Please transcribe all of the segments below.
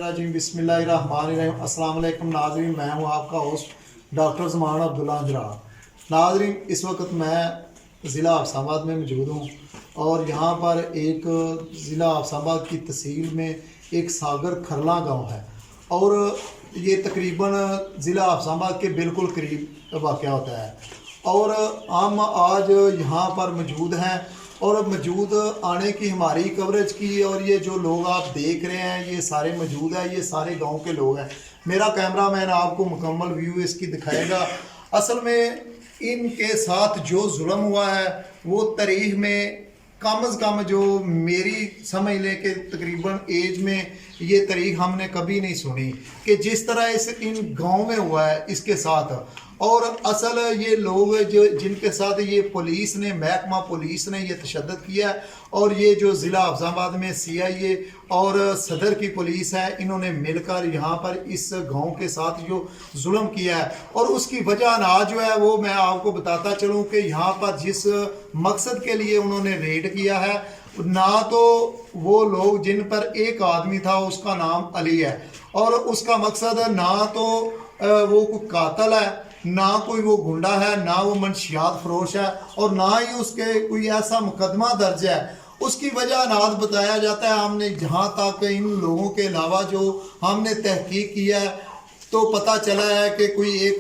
रजीम बिस्मिल्लाहिर्रहमानिर्रहीम। अस्सलाम वालेकुम नाज़रीन, मैं हूं आपका होस्ट डॉक्टर ज़मान अब्दुल्ला अंजरा। नाज़रीन, इस वक्त मैं ज़िला हफ्साबाद में मौजूद हूं और यहाँ पर एक ज़िला हफ्साबाद की तहसील में एक सागर खरला गांव है और ये तकरीबन ज़िला हफ्साबाद के बिल्कुल करीब वाक़या होता है और हम आज यहाँ पर मौजूद हैं और मौजूद आने की हमारी कवरेज की और ये जो लोग आप देख रहे हैं ये सारे मौजूद हैं, ये सारे गांव के लोग हैं। मेरा कैमरामैन आपको मुकम्मल व्यू इसकी दिखाएगा। असल में इनके साथ जो जुल्म हुआ है वो तारीख में कम अज़ कम जो मेरी समझ ले के तकरीबन एज में ये तारीख हमने कभी नहीं सुनी कि जिस तरह इन गांव में हुआ है इसके साथ। और असल ये लोग जो जिनके साथ ये पुलिस ने महकमा पुलिस ने ये तशद्दुद किया है और ये जो ज़िला हफ्साबाद में CIA और सदर की पुलिस है, इन्होंने मिलकर यहाँ पर इस गांव के साथ जो जुल्म किया है और उसकी वजह ना जो है वो मैं आपको बताता चलूँ कि यहाँ पर जिस मकसद के लिए उन्होंने रेड किया है, ना तो वो लोग जिन पर एक आदमी था उसका नाम अली है और उसका मकसद ना तो वो कोई कातल है, ना कोई वो गुंडा है, ना वो मंशियात फरोश है और ना ही उसके कोई ऐसा मुकदमा दर्ज है। उसकी वजह नाज बताया जाता है। हमने जहाँ तक इन लोगों के अलावा जो हमने तहकीक किया है तो पता चला है कि कोई एक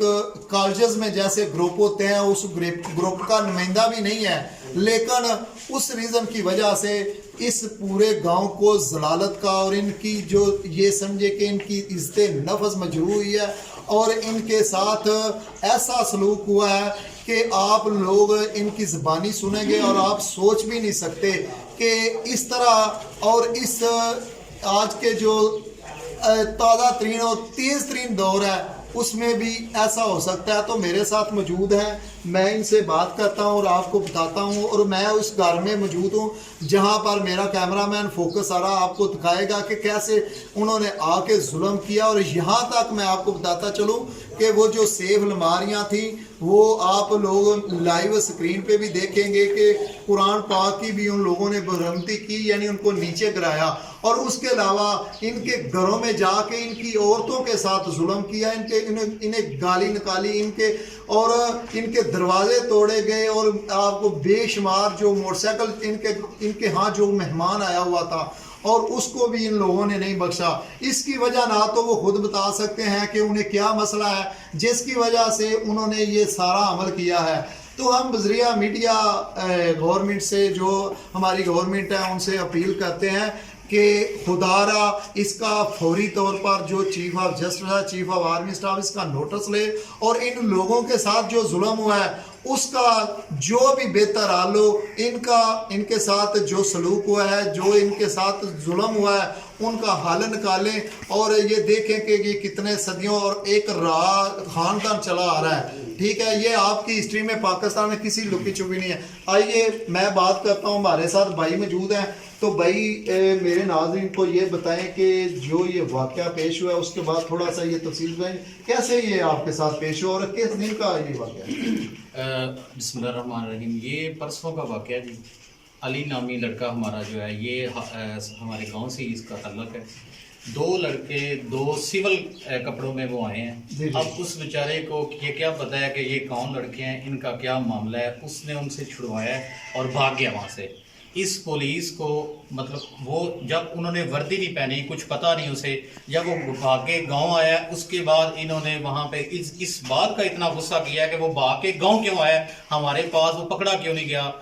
कॉलेजेस में जैसे ग्रुप होते हैं उस ग्रुप का नुमाइंदा भी नहीं है, लेकिन उस रीज़न की वजह से इस पूरे गांव को जलालत का और इनकी जो ये समझे कि इनकी इज्जत नफ्स मजरूह हुई है और इनके साथ ऐसा सलूक हुआ है कि आप लोग इनकी ज़बानी सुनेंगे और आप सोच भी नहीं सकते कि इस तरह और इस आज के जो ताज़ा तरीन और तेज़ तरीन दौर है उसमें भी ऐसा हो सकता है। तो मेरे साथ मौजूद हैं, मैं इनसे बात करता हूं और आपको बताता हूं और मैं उस घर में मौजूद हूं जहां पर मेरा कैमरामैन फोकस सारा आपको दिखाएगा कि कैसे उन्होंने आके जुल्म किया। और यहां तक मैं आपको बताता चलूं कि वो जो सेफ अलमारियां थी वो आप लोग लाइव स्क्रीन पे भी देखेंगे कि कुरान पाक की भी उन लोगों ने बरहमती की, यानी उनको नीचे गिराया और उसके अलावा इनके घरों में जाके इनकी औरतों के साथ जुल्म किया, इन्हें गाली निकाली इनके और इनके दरवाजे तोड़े गए और आपको बेशुमार जो मोटरसाइकिल इनके यहाँ जो मेहमान आया हुआ था और उसको भी इन लोगों ने नहीं बख्शा। इसकी वजह ना तो वो खुद बता सकते हैं कि उन्हें क्या मसला है जिसकी वजह से उन्होंने ये सारा अमल किया है। तो हम बज़रिया मीडिया गवर्नमेंट से जो हमारी गवर्नमेंट है उनसे अपील करते हैं कि खुदारा इसका फौरी तौर पर जो चीफ ऑफ जस्टिस है, चीफ ऑफ आर्मी स्टाफ इसका नोटिस ले और इन लोगों के साथ जो जुल्म हुआ है उसका जो भी बेहतर हाल हो, इनके साथ जो सलूक हुआ है, जो इनके साथ जुल्म हुआ है उनका हल निकालें और ये देखें कि ये कितने सदियों और एक खानदान चला आ रहा है। ठीक है, ये आपकी हिस्ट्री में पाकिस्तान में किसी लुकी छुपी नहीं है। आइए मैं बात करता हूँ, हमारे साथ भाई मौजूद हैं। तो भाई मेरे नाज़रीन को ये बताएं कि जो ये वाक़या पेश हुआ है उसके बाद थोड़ा सा ये तफसील बताएं कैसे ये आपके साथ पेश हुआ और किस दिन का ये वाक़या है। बिस्मिल्लाहिर्रहमानिर्रहीम। ये परसों का वाक़या जी। अली नामी लड़का हमारा जो है ये हमारे गांव से ही इसका तल्लुक़ है। दो लड़के दो सिविल कपड़ों में वो आए हैं। अब उस बेचारे को ये क्या पता है कि ये कौन लड़के हैं, इनका क्या मामला है। उसने उनसे छुड़वाया और भाग गया वहाँ से। इस पुलिस को मतलब वो जब उन्होंने वर्दी नहीं पहनी, कुछ पता नहीं उसे, जब वो भाग के गाँव आया उसके बाद इन्होंने वहाँ पे इस बात का इतना गुस्सा किया कि वो भाग के गाँव क्यों आया, हमारे पास वो पकड़ा क्यों नहीं गया।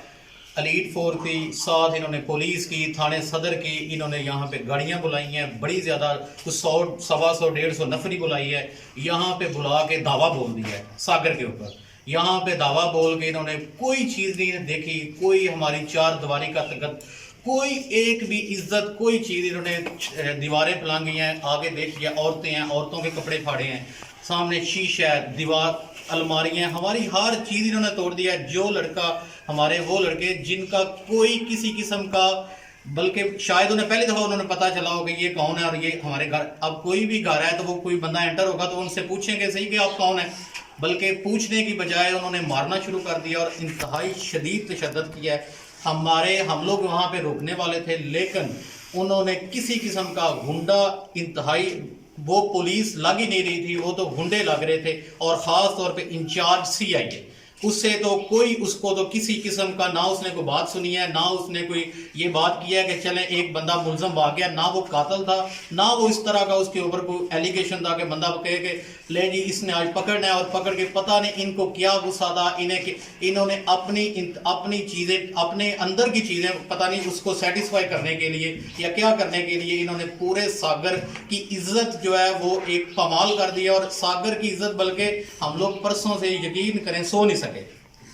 एलीट फोर्स थी, साथ इन्होंने पुलिस की, थाने सदर की, इन्होंने यहाँ पे गाड़ियाँ बुलाई हैं, बड़ी ज़्यादा कुछ 100, 125, 150 नफरी बुलाई है। यहाँ पे बुला के दावा बोल दिया है सागर के ऊपर। यहाँ पे दावा बोल के इन्होंने कोई चीज़ नहीं देखी, कोई हमारी चार दीवारी का तकत, कोई एक भी इज्जत, कोई चीज़ इन्होंने दीवारें फैलांगी हैं। आगे देखिए औरतें हैं, औरतों के कपड़े फाड़े हैं, सामने शीशा है, दीवार, अलमारियाँ, हमारी हर चीज़ इन्होंने तोड़ दिया है। जो लड़का हमारे वो लड़के जिनका कोई किसी किस्म का, बल्कि शायद उन्हें पहली दफ़ा उन्होंने पता चला होगा ये कौन है और ये हमारे घर। अब कोई भी घर है तो वो कोई बंदा एंटर होगा तो उनसे पूछेंगे सही कि आप कौन है, बल्कि पूछने की बजाय उन्होंने मारना शुरू कर दिया और इंतहाई शदीद तशद्दुद किया है। हम लोग वहाँ पे रोकने वाले थे, लेकिन انہوں نے کسی قسم کا گنڈا انتہائی، وہ پولیس لگ ہی نہیں رہی تھی، وہ تو گنڈے لگ رہے تھے، اور خاص طور پہ انچارج سی آئی ہے، اس سے تو کوئی اس کو تو کسی قسم کا نہ اس نے کوئی بات سنی ہے، نہ اس نے کوئی یہ بات کیا ہے کہ چلیں ایک بندہ ملزم بھاگ گیا، نہ وہ قاتل تھا، نہ وہ اس طرح کا اس کے اوپر کوئی ایلیگیشن تھا کہ بندہ کہے کہ لے جی اس نے آج پکڑنا ہے، اور پکڑ کے پتہ نہیں ان کو کیا غصہ تھا، انہوں نے اپنی چیزیں، اپنے اندر کی چیزیں پتہ نہیں اس کو سیٹسفائی کرنے کے لیے یا کیا کرنے کے لیے انہوں نے پورے ساگر کی عزت جو ہے وہ ایک پامال کر دیا، اور ساگر کی عزت بلکہ ہم لوگ پرسوں سے یقین کریں سو نہیں سکے،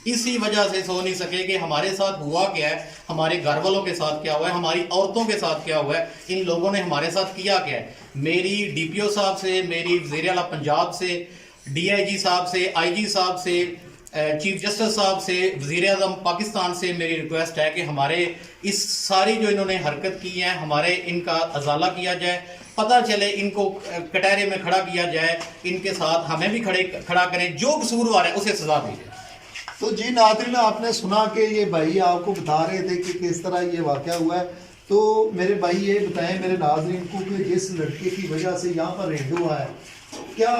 اسی وجہ سے سو نہیں سکے کہ ہمارے ساتھ ہوا کیا ہے، ہمارے گھر والوں کے ساتھ کیا ہوا ہے، ہماری عورتوں کے ساتھ کیا ہوا ہے، ان لوگوں نے ہمارے ساتھ کیا کیا ہے۔ میری ڈی پی او صاحب سے، میری وزیر اعلیٰ پنجاب سے، ڈی آئی جی صاحب سے، آئی جی صاحب سے، چیف جسٹس صاحب سے، وزیر اعظم پاکستان سے میری ریکویسٹ ہے کہ ہمارے اس ساری جو انہوں نے حرکت کی ہے ہمارے ان کا ازالہ کیا جائے، پتہ چلے ان کو کٹہرے میں کھڑا کیا جائے، ان کے ساتھ ہمیں بھی کھڑا کریں، جو قصوروار ہے اسے سزا دی جائے۔ تو جی ناظرین، آپ نے سنا کہ یہ بھائی آپ کو بتا رہے تھے کہ کس طرح یہ واقعہ ہوا ہے، تو میرے بھائی یہ بتائیں میرے ناظرین کو کہ جس لڑکے کی وجہ سے یہاں پر ریڈ ہوا ہے، کیا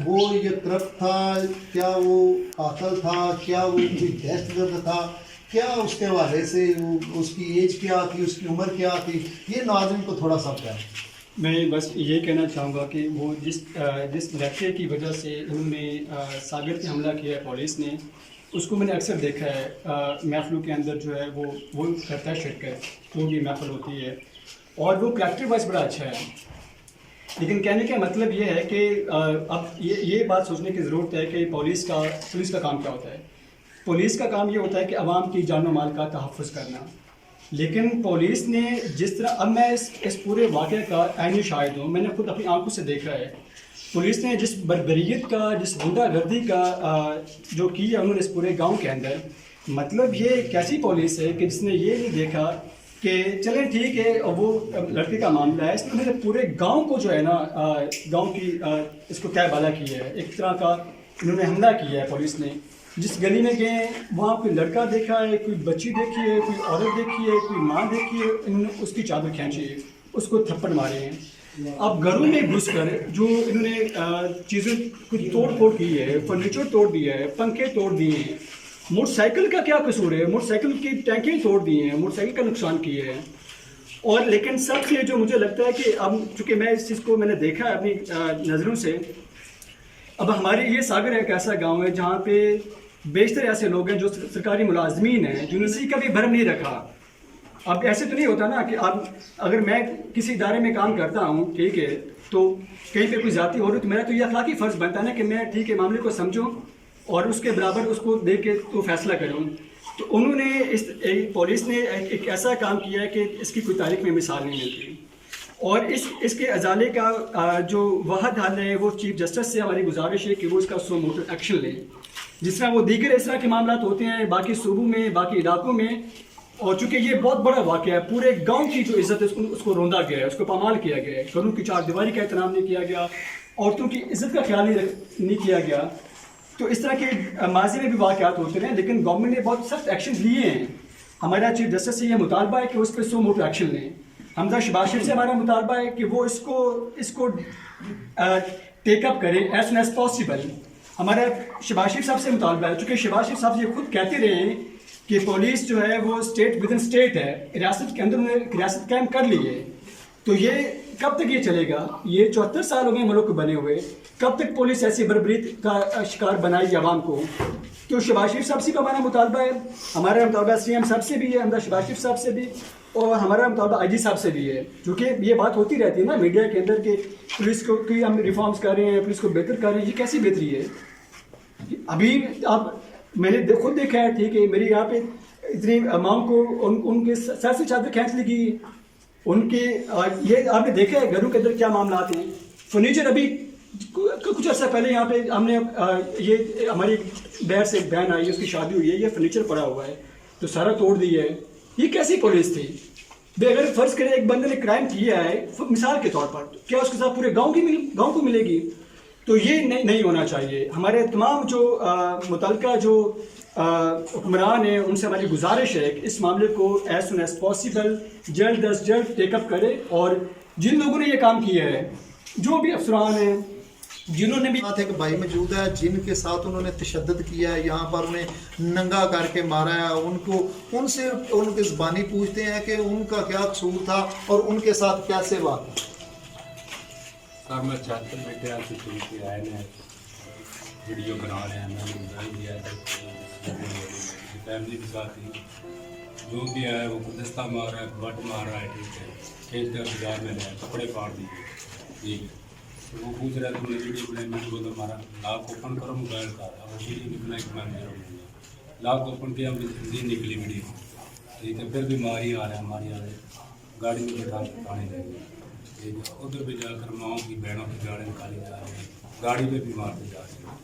وہ یہ طرف تھا، کیا وہ قاتل تھا، کیا وہ کوئی دہشت گرد تھا، کیا اس کے حوالے سے اس کی ایج کیا تھی، اس کی عمر کیا تھی، یہ ناظرین کو تھوڑا سا بتائیں۔ میں بس یہ کہنا چاہوں گا کہ وہ جس لڑکے کی وجہ سے انہوں نے ساگر پہ حملہ کیا ہے پولیس نے، اس کو میں نے اکثر دیکھا ہے محفلوں کے اندر جو ہے وہ کرتا ہے شرکت، وہ بھی محفل ہوتی ہے، اور وہ کریکٹر وائز بڑا اچھا ہے، لیکن کہنے کا مطلب یہ ہے کہ اب یہ بات سوچنے کی ضرورت ہے کہ پولیس کا کام کیا ہوتا ہے۔ پولیس کا کام یہ ہوتا ہے کہ عوام کی جان و مال کا تحفظ کرنا، لیکن پولیس نے جس طرح، اب میں اس پورے واقعے کا عینی شاہد ہوں، میں نے خود اپنی آنکھوں سے دیکھا ہے، پولیس نے جس بربریت کا، جس غنڈہ گردی کا جو کیا انہوں نے اس پورے گاؤں کے اندر، مطلب یہ کیسی پولیس ہے کہ جس نے یہ نہیں دیکھا کہ چلیں ٹھیک ہے وہ لڑکے کا معاملہ ہے، اس نے پورے گاؤں کو جو ہے نا گاؤں کی اس کو کیا بالا کیا ہے، ایک طرح کا انہوں نے حملہ کیا ہے پولیس نے۔ جس گلی میں گئے وہاں کوئی لڑکا دیکھا ہے، کوئی بچی دیکھی ہے، کوئی عورت دیکھی ہے، کوئی ماں دیکھی ہے، انہوں نے اس کی چادر کھینچی ہے، اس کو تھپڑ مارے ہیں۔ اب گھروں میں گھس کر جو انہوں نے چیزیں کچھ توڑ پھوڑ کی ہے، فرنیچر توڑ دیا ہے، پنکھے توڑ دیے ہیں، موٹر سائیکل کا کیا قصور ہے، موٹر سائیکل کی ٹینکیں توڑ دی ہیں، موٹر سائیکل کا نقصان کیے ہیں۔ اور لیکن سب سے جو مجھے لگتا ہے کہ اب چونکہ میں اس چیز کو میں نے دیکھا ہے اپنی نظروں سے، اب ہمارے یہ ساگر ایک ایسا گاؤں ہے جہاں پہ بیشتر ایسے لوگ ہیں جو سرکاری ملازمین ہیں، جنہوں نے کسی کا بھی بھرم نہیں رکھا۔ اب ایسے تو نہیں ہوتا نا کہ اب اگر میں کسی ادارے میں کام کرتا ہوں، ٹھیک ہے، تو کہیں پہ کوئی ذاتی ہو رہی تو میرا تو یہ اخلاقی فرض بنتا ہے نا کہ میں ٹھیک ہے معاملے کو سمجھوں اور اس کے برابر اس کو دیکھ کے تو فیصلہ کروں۔ تو انہوں نے پولیس نے ایک ایسا کام کیا ہے کہ اس کی کوئی تاریخ میں مثال نہیں ملتی، اور اس کے ازالے کا جو واحد حل ہے وہ چیف جسٹس سے ہماری گزارش ہے کہ وہ اس کا سو موٹو ایکشن لیں، جس طرح وہ دیگر اس طرح کے معاملات ہوتے ہیں باقی صوبوں میں، باقی علاقوں میں۔ اور چونکہ یہ بہت بڑا واقعہ ہے، پورے گاؤں کی جو عزت ہے اس کو روندا گیا ہے، اس کو پامال کیا گیا ہے، گھروں کی چار دیواری کا احترام نہیں کیا گیا، عورتوں کی عزت کا خیال نہیں کیا گیا۔ تو اس طرح کے ماضی میں بھی واقعات ہوتے رہے، لیکن گورنمنٹ نے بہت سخت ایکشن لیے ہیں۔ ہمارا چیف جسٹس سے یہ مطالبہ ہے کہ اس پہ سو موٹو ایکشن لیں۔ حمزہ شہباز شریف سے ہمارا مطالبہ ہے کہ وہ اس کو ٹیک اپ کریں ایز سون ایز پاسبل۔ ہمارا شہباز شریف صاحب سے مطالبہ ہے، چونکہ شہباز شریف صاحب یہ خود کہتے رہے ہیں کہ پولیس جو ہے وہ اسٹیٹ ود ان اسٹیٹ ہے، ریاست کے اندر انہوں نے ریاست قائم کر لی ہے، تو یہ کب تک یہ چلے گا؟ یہ 74 سال ہو گئے ملک کو بنے ہوئے، کب تک پولیس ایسی بربریت کا شکار بنائے گی عوام کو؟ تو شہباز شریف صاحب سے بھی ہمارا مطالبہ ہے، ہمارا مطالبہ سی ایم صاحب سے بھی ہے، حمزہ شہباز شریف صاحب سے بھی، اور ہمارا مطالبہ آئی جی صاحب سے بھی ہے، کیونکہ یہ بات ہوتی رہتی ہے نا میڈیا کے اندر کہ پولیس کو کی ہم ریفارمز کر رہے ہیں، پولیس کو بہتر کر رہے ہیں، یہ کیسی بہتری ہے؟ ابھی اب میں نے خود دیکھا ہے، ٹھیک ہے، میری یہاں پہ اتنی ماؤں کو ان کے سر سے چادر کھینچ لی گئی، ان کے یہ آپ نے دیکھا ہے گھروں کے اندر کیا معاملات ہیں۔ فرنیچر ابھی کچھ عرصہ پہلے یہاں پہ ہم نے یہ ہماری بہر سے ایک بہن آئی ہے، اس کی شادی ہوئی ہے، یہ فرنیچر پڑا ہوا ہے تو سارا توڑ دیا ہے۔ یہ کیسی پولیس تھی؟ بھائی اگر فرض کریں ایک بندے نے کرائم کیا ہے مثال کے طور پر، کیا اس کے ساتھ پورے گاؤں کو ملے گی؟ तो ये नहीं होना चाहिए। हमारे तमाम जो मुतल्लिका जो हुक्मरान हैं उनसे हमारी गुजारिश है कि इस मामले को एज सुन एज पॉसिबल जल्द अज जल्द टेकअप करें, और जिन लोगों ने ये काम किया है, जो भी अफसरान हैं जिन्होंने भी साथ एक भाई मौजूद है जिनके साथ उन्होंने तशद्दुद किया है, यहाँ पर उन्हें नंगा करके मारा है, उनसे उनकी ज़बानी पूछते हैं कि उनका क्या कसूर था और उनके साथ कैसे बात। सर मैं छात्र बैठे आपसे शुरू के आए ने वीडियो बना रहे हैं, मैंने बताया दिया फैमिली के साथ ही जो भी है वो गुलदस्ता मार रहा है, बट मार रहा है, ठीक है, खेत कर बाजार में लाया, कपड़े फाड़ दिए, ठीक है। तो वो पूछ रहा है तुमने वीडियो बनाई, मैंने बोला हमारा लॉक ओपन करो मोबाइल का, अब वो वीडियो निकला कि मैं लॉक ओपन किया, हमने जल्दी निकली वीडियो, ठीक है। फिर भी मारी आ रहा है, मारी आ रहा है, गाड़ी में बैठा पानी लगे, ठीक है। उधर भी जाकर माओ की बहनों की गाड़ी निकाली जा रही है, गाड़ी पे भी मारते जा रहे हैं,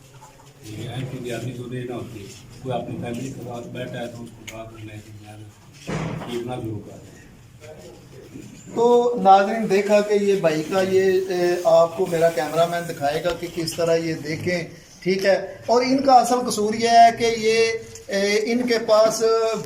ठीक है। ऐसी आदमी तो देना होती है, कोई अपनी फैमिली के साथ बैठा है तो उसको बात करने की इतना भी होगा। तो नाज़रीन देखा कि ये भाई का ये आपको मेरा कैमरामैन दिखाएगा कि किस तरह ये देखें, ठीक है। और इनका असल कसूर ये है कि ये इनके पास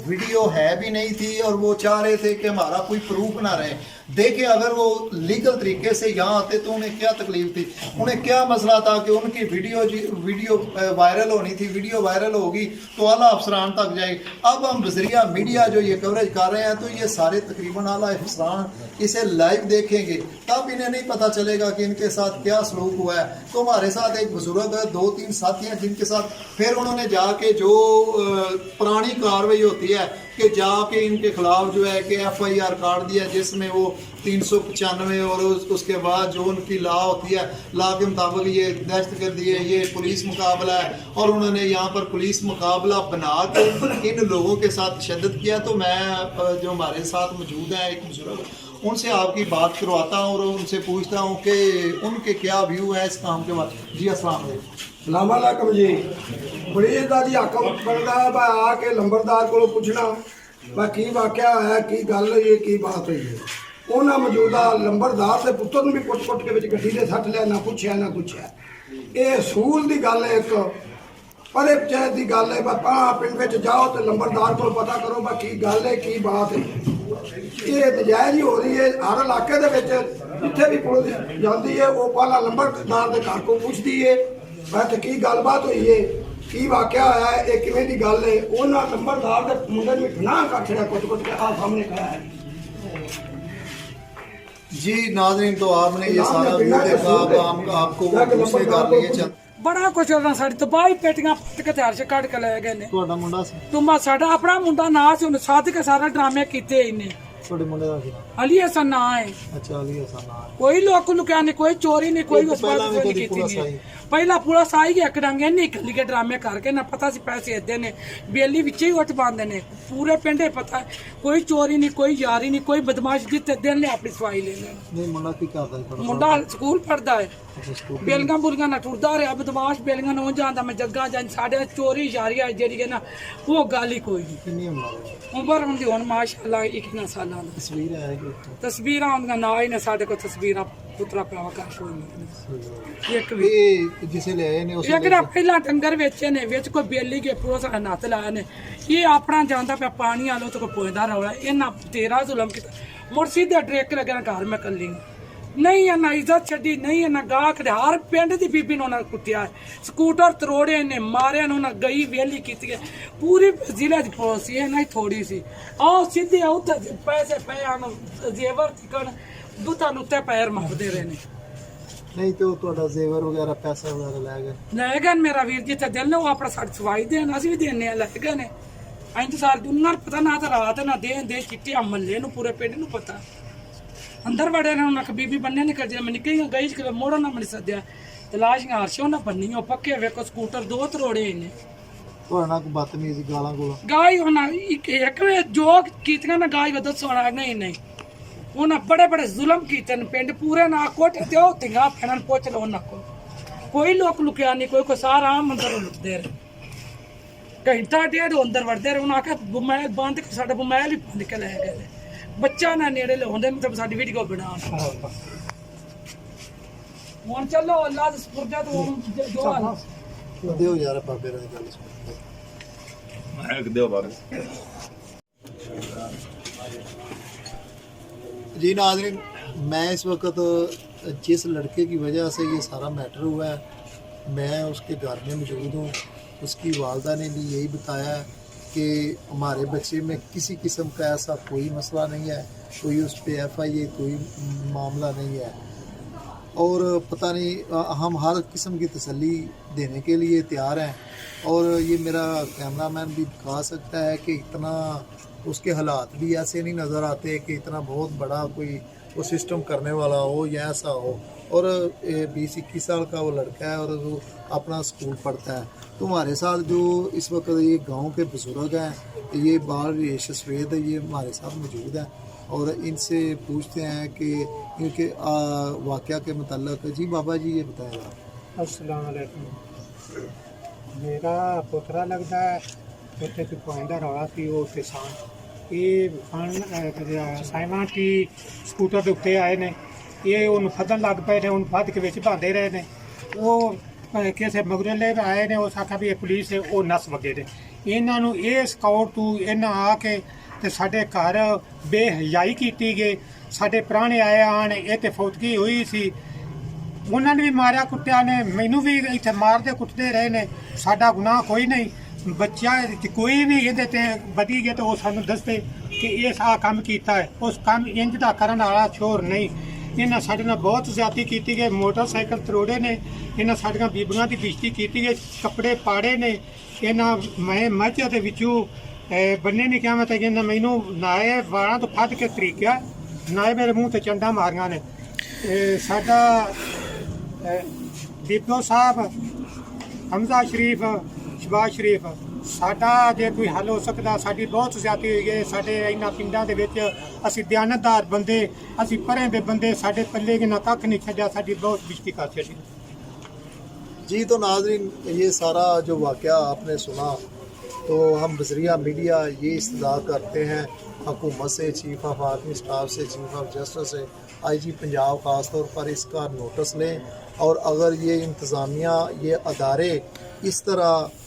वीडियो है भी नहीं थी और वो चाह रहे थे कि हमारा कोई प्रूफ ना रहे। देखिए अगर वो लीगल तरीके से यहाँ आते तो उन्हें क्या तकलीफ थी, उन्हें क्या मसला था कि उनकी वीडियो वायरल होनी थी, वीडियो वायरल होगी तो आला अफसरान तक जाएगी। अब हम बजरिया मीडिया जो ये कवरेज कर रहे हैं तो ये सारे तकरीबन आला अफसरान इसे लाइव देखेंगे, तब इन्हें नहीं पता चलेगा कि इनके साथ क्या सलूक हुआ है। तो हमारे साथ एक बुजुर्ग है, 2-3 साथी हैं जिनके साथ फिर उन्होंने जाके जो पुरानी कार्रवाई होती है कि जाके इनके खिलाफ जो है कि FIR काट दिया, जिसमें वो 395 और उसके बाद जो उनकी लॉ होती है, लॉ के मुताबिक ये दहशतगर्दी है, ये पुलिस मुकाबला है, और उन्होंने यहाँ पर पुलिस मुकाबला बना के इन लोगों के साथ तशद्दुद किया। तो मैं जो हमारे साथ मौजूद हैं एक बुजुर्ग, उनसे आपकी बात करवाता हूँ और उनसे पूछता हूँ कि उनके क्या व्यू है इस काम के बाद। जी अस्सलाम वालेकुम जी। पुलिस का जी हक बनता है भाई आके लंबरदार को पूछना भाई की वाकया है, की गल ये की बात हुई है। उन्हें मौजूदा लंबरदार के पुत्र भी कुट के गड्डी से सट लिया, ना पूछा ना कुछा। ये असूल की गल है, एक परे पंचायत की गल है, पिंड में जाओ तो लंबरदार को पता करो भाई की गल है, की बात है। ये नजायज ही हो रही है हर इलाके जिथे भी पुलिस जाती है वो पहला लंबरदार के घर को पूछती है भाई की गलबात हुई है, की वाकया होया है, ये किवें दी गल है। उन्होंने नंबरदार के मुंडे में गुनाह कर छड़ा कुट के आप सामने खड़ा है। जी नाज़रीन तो आपने ये सारा व्यू देखा, अब आपको वो दूसरे कर लिए चल बड़ा कुछ होना साड़ी तबाही पेटियां फट के हथियार से कट के ले गए ने। ਤੁਹਾਡਾ ਮੁੰਡਾ ਸੀ? तुम साडा अपना मुंडा ना से उन्हें साथ के सारा ड्रामे कीते इन्हें। ਤੁਹਾਡੇ ਮੁੰਡੇ ਦਾ ਸੀ? अली हसन ना है, ਅੱਛਾ ਅਲੀ ਹਸਨ ਆ। कोई लोग लुकिया नहीं, कोई चोरी नहीं, कोई उस बात ਪਹਿਲਾਂ ਵੀ नहीं ਕਦੀ की ਪੁਲਿਸ पहला पुलिस आई गया एक डंगे निकल के ड्रामे करके ना पता सी पैसे इदे ने बेली विच ही उठ पांदे ने, पूरे पिंडे पता है कोई चोरी नहीं, कोई यारी नहीं, कोई बदमाश जिते दिन ले अपनी सफाई ले लेना। ਨਹੀਂ ਮੁੰਡਾ ਕੀ ਕਰਦਾ ਸੀ ਤੁਹਾਡਾ? मुंडा स्कूल पढ़दा है, ਅੱਛਾ ਸਕੂਲ। बेलियां बुलियां ना टुरदा रहा, बदमाश बेलियां ना जांदा, मैं जग्गा जां साढ़े चोरी यारी जेडी है ना वो गल ही कोई नहीं। ਕਿੰਨੀ उम्र है? उम्र हुंदी हुण माशाअल्लाह 21 सालां दी। तस्वीर है कि तस्वीरां हुंदियां ना ही ने साडे कोल तस्वीरां पुत्रा भरावा का कोई नहीं। एक भी ਇਹ ਜਿਸੇ ਲੈ ਆਏ ਨੇ ਉਸ एक ना पहला डंगर वेचे ने विच कोई बेली के पुलिस नत्थ लाया ने, ये अपना जांदा पे पानी आलो तो कोई पुछदा रौला, इन्ना तेरा जुल्म कीता। मुड़ सीधे ट्रेक लगे घर में कल्ली नहीं है ना इज्जत छड़ी, नहीं है ना गाहक दे, हर पिंड दी बीबी ने कुटिया, स्कूटर तरोड़े ने मारे ने, गई वेली की पूरी जिले की पुलिस है ना थोड़ी सी आओ सीधे उत्थे पैसे पे जेवर चिकन दूता नुते पैर मारते रहे ने। नहीं तो ਤੁਹਾਡਾ ਜ਼ੇਵਰ ਵਗੈਰਾ ਪੈਸਾ ਵਗੈਰਾ ਲੈ ਗਏ? ਲੈ ਗਏ ਮੇਰਾ ਵੀਰ ਜਿੱਥੇ ਦਿਲ ਨੇ ਉਹ ਆਪਣਾ ਸਾਡੀ ਸਵਾਈ ਦੇਣ, ਅਸੀਂ ਵੀ ਦੇਣੇ ਆ, ਲੈ ਗਏ ਨੇ। ਅਸੀਂ ਤਾਂ ਸਾਰੀ ਦੁਨੀਆ ਨੂੰ ਪਤਾ ਨਾ ਤਾਂ ਰਾਤ ਨਾ ਦੇ ਚਿੱਟੇ ਮਹੱਲੇ ਨੂੰ ਪੂਰੇ ਪਿੰਡ ਨੂੰ ਪਤਾ। ਅੰਦਰ ਵੜੇ ਨੇ ਉਹਨਾਂ ਬੀਬੀ ਬੰਨੇ ਨਹੀਂ ਕਰਦੇ, ਮੈਂ ਨਿਕਲੀ ਗਈ ਕਿ ਮੋੜੋ ਨਾ ਮੈਨੂੰ ਸੱਦਿਆ ਤਲਾਸ਼ੀਆਂ ਹਰਸ਼ੋਂ ਨਾ ਬੰਨੀ ਉਹ ਪੱਕੇ ਵੇਖੋ ਸਕੂਟਰ 2 ਤਰੋੜੇ ਨੇ। ਤੁਹਾਡਾ ਨਾਲ ਕੋਈ ਬਦਤਮੀਜ਼ੀ ਗਾਲਾਂ ਗੋਲਾਂ? ਗਾਈ ਉਹਨਾਂ ਇੱਕ ਵੇ ਜੋ ਕੀਤੀਆਂ ਨਾ ਗਾਈ ਵਦ ਸੋਣਾ ਨਹੀਂ ਉਹਨਾਂ ਬੜੇ ਬੜੇ ਜ਼ੁਲਮ ਕੀਤੇ ਨੇ ਪਿੰਡ ਪੂਰੇ ਨਾ ਕੋਟ ਤੇ ਉਹ ਤਿੰਗਾ ਫੈਨਨ ਪੁੱਛ ਲਓ ਉਹਨਾਂ ਕੋਲ, ਕੋਈ ਲੋਕ ਲੁਕਿਆ ਨਹੀਂ, ਕੋਈ ਸਾਰਾ ਅੰਦਰ ਲੁਕਦੇ ਰਹੇ ਘੰਟਾ ਡੇਢ ਅੰਦਰ ਵੜਦੇ ਰਹੇ। ਉਹਨਾਂ ਆਖਿਆ ਬੁਮੈਲ ਬੰਦ ਸਾਡਾ ਬੁਮੈਲ ਹੀ ਬੰਦ ਕੇ ਲੈ ਗਏ, ਬੱਚਾ ਨਾ ਨੇੜੇ ਲਾਉਂਦੇ ਨੇ ਤਾਂ ਸਾਡੀ ਵੀਡੀਓ ਬਣਾ। ਹੁਣ ਚੱਲੋ ਅੱਲਾ ਦੇ ਸਪੁਰਦ ਤੋਂ ਜੋ ਦਿਓ ਯਾਰ ਬਾਬੇ ਰਾਜ ਗੱਲ ਸੁਣ जी नाज़रीन, मैं इस वक्त जिस लड़के की वजह से ये सारा मैटर हुआ है, मैं उसके घर में मौजूद हूँ। उसकी वालदा ने भी यही बताया कि हमारे बच्चे में किसी किस्म का ऐसा कोई मसला नहीं है, कोई उस पर FIA कोई मामला नहीं है। और पता नहीं, हम हर किस्म की तसल्ली देने के लिए तैयार हैं। और ये मेरा कैमरामैन भी दिखा सकता है कि इतना उसके हालात भी ऐसे नहीं नज़र आते कि इतना बहुत बड़ा कोई वो सिस्टम करने वाला हो या ऐसा हो। और 20-21 साल का वो लड़का है और वो अपना स्कूल पढ़ता है। तो हमारे साथ जो इस वक्त ये गांव के बुज़ुर्ग हैं, ये बाल रेश सफ़ेद, ये हमारे साथ मौजूद हैं और इनसे पूछते हैं कि इनके वाक़या के मतलब। जी बाबा जी ये बताएगा। अस्सलाम वालेकुम। मेरा पोतरा लगता है ਉੱਥੇ ਕੋਈ ਪੁਆਇੰਦਾ ਰੌਲਾ ਸੀ ਉਹ ਕਿਸਾਨ ਇਹ ਸਾਈਮਨ ਟੀ ਸਕੂਟਰ ਦੇ ਉੱਤੇ ਆਏ ਨੇ, ਇਹ ਉਹਨੂੰ ਫੱਦਣ ਲੱਗ ਪਏ ਨੇ, ਉਹਨੂੰ ਫੱਦ ਕੇ ਵਿੱਚ ਬਾਂਦੇ ਰਹੇ ਨੇ। ਉਹ ਕਿਸੇ ਮਗਰਲੇ ਆਏ ਨੇ, ਉਸ ਆਖਿਆ ਵੀ ਇਹ ਪੁਲਿਸ ਹੈ, ਉਹ ਨਸ ਵਗੇ ਨੇ। ਇਹਨਾਂ ਨੂੰ ਇਹ ਸਕਾਊਟ ਤੋਂ ਇਹਨਾਂ ਆ ਕੇ ਤੇ ਸਾਡੇ ਘਰ ਬੇਹਯਾਈ ਕੀਤੀ ਗਈ। ਸਾਡੇ ਪੁਰਾਣੇ ਆਏ ਆਣ, ਇਹ ਤੇ ਫੌਤਗੀ ਹੋਈ ਸੀ, ਉਹਨਾਂ ਨੇ ਵੀ ਮਾਰਿਆ ਕੁੱਟਿਆ ਨੇ, ਮੈਨੂੰ ਵੀ ਇੱਥੇ ਮਾਰਦੇ ਕੁੱਟਦੇ ਰਹੇ ਨੇ। ਸਾਡਾ ਗੁਨਾਹ ਕੋਈ ਨਹੀਂ। ਬੱਚਾ ਕੋਈ ਵੀ ਇਹਦੇ ਤੇ ਵਧੀ ਗਿਆ ਤਾਂ ਉਹ ਸਾਨੂੰ ਦੱਸਦੇ ਕਿ ਇਹ ਆਹ ਕੰਮ ਕੀਤਾ ਹੈ। ਉਸ ਕੰਮ ਇੰਜ ਦਾ ਕਰਨ ਵਾਲਾ ਛੋਰ ਨਹੀਂ। ਇਹਨਾਂ ਸਾਡੇ ਨਾਲ ਬਹੁਤ ਜ਼ਿਆਦਤੀ ਕੀਤੀ ਗਈ, ਮੋਟਰਸਾਈਕਲ ਤਰੋੜੇ ਨੇ, ਇਹਨਾਂ ਸਾਡੀਆਂ ਬੀਬੀਆਂ ਦੀ ਬੇਇੱਜ਼ਤੀ ਕੀਤੀ ਗਈ, ਕੱਪੜੇ ਪਾੜੇ ਨੇ। ਇਹਨਾਂ ਮੈਂ ਮੱਝ ਦੇ ਵਿੱਚੋਂ ਬੰਨੇ ਨੇ ਕਿਹਾ, ਮੈਂ ਤਾਂ ਕਹਿੰਦਾ ਮੈਨੂੰ ਨਾਏ ਵਾਲਾਂ ਤੋਂ ਫੱਦ ਕੇ ਤਰੀਕਿਆ, ਨਾਏ ਮੇਰੇ ਮੂੰਹ ਤੇ ਚੰਡਾ ਮਾਰੀਆਂ ਨੇ। ਸਾਡਾ ਦੀਪੋ ਸਾਹਿਬ, ਹਮਜ਼ਾ ਸ਼ਰੀਫ, ਸ਼ਬਾਜ਼ ਸ਼ਰੀਫ, ਸਾਡਾ ਜੇ ਕੋਈ ਹੱਲ ਹੋ ਸਕਦਾ। ਸਾਡੀ ਬਹੁਤ ਜ਼ਿਆਦਤੀ ਹੋਈ ਹੈ। ਸਾਡੇ ਇਹਨਾਂ ਪਿੰਡਾਂ ਦੇ ਵਿੱਚ ਅਸੀਂ ਦਿਆਨਤਦਾਰ ਬੰਦੇ, ਅਸੀਂ ਪਰੇ ਦੇ ਬੰਦੇ, ਸਾਡੇ ਪੱਲੇ ਕਿ ਨਾ ਕੱਖ ਨਹੀਂ ਛੱਡਿਆ, ਸਾਡੀ ਬਹੁਤ ਬੇਇੱਜ਼ਤੀ ਕਰ ਛੱਡੀ। जी तो नाज़रीन, ये सारा जो वाक़या आपने सुना, तो हम बज़रिया मीडिया ये इस्तदा करते हैं हुकूमत से, चीफ़ ऑफ आर्मी स्टाफ से, चीफ़ ऑफ जस्टिस से, IG पंजाब ख़ास तौर पर इसका नोटिस लें। और अगर ये इंतज़ामिया, ये अदारे इस तरह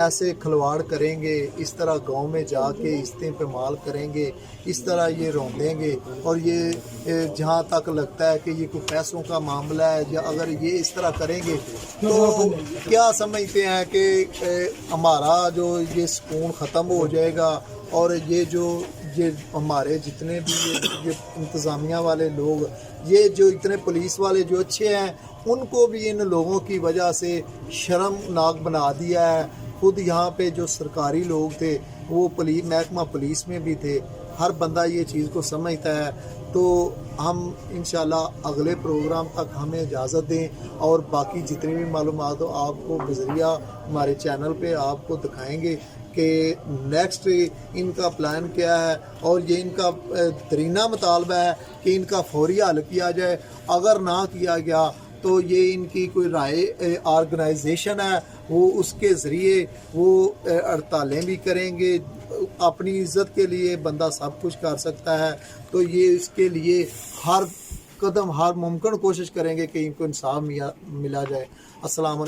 ऐसे खिलवाड़ करेंगे, इस तरह गांव में जाके इस्तेमाल करेंगे, इस तरह ये रोंदेंगे, और ये जहाँ तक लगता है कि ये कोई पैसों का मामला है, या अगर ये इस तरह करेंगे तो क्या समझते हैं कि हमारा जो ये सुकून ख़त्म हो जाएगा। और ये हमारे जितने भी ये इंतज़ामिया वाले लोग, ये जो इतने पुलिस वाले जो अच्छे हैं, उनको भी इन लोगों की वजह से शर्मनाक बना दिया है। खुद यहाँ पे जो सरकारी लोग थे, वो महकमा पुलिस में भी थे, हर बंदा ये चीज़ को समझता है। तो हम इंशाल्लाह अगले प्रोग्राम तक हमें इजाज़त दें, और बाकी जितनी भी मालूमात हो आपको बज़रिया हमारे चैनल पे आपको दिखाएंगे कि नेक्स्ट इनका प्लान क्या है। और ये इनका तरीना मुतालबा है कि इनका फौरी हल किया जाए। अगर ना किया गया तो ये इनकी कोई राय ऑर्गेनाइजेशन है, वो उसके ज़रिए वो हड़तालें भी करेंगे। अपनी इज़्ज़त के लिए बंदा सब कुछ कर सकता है, तो ये इसके लिए हर कदम, हर मुमकिन कोशिश करेंगे कि इनको इंसाफ मिला जाए। अस्सलाम वालेकुम।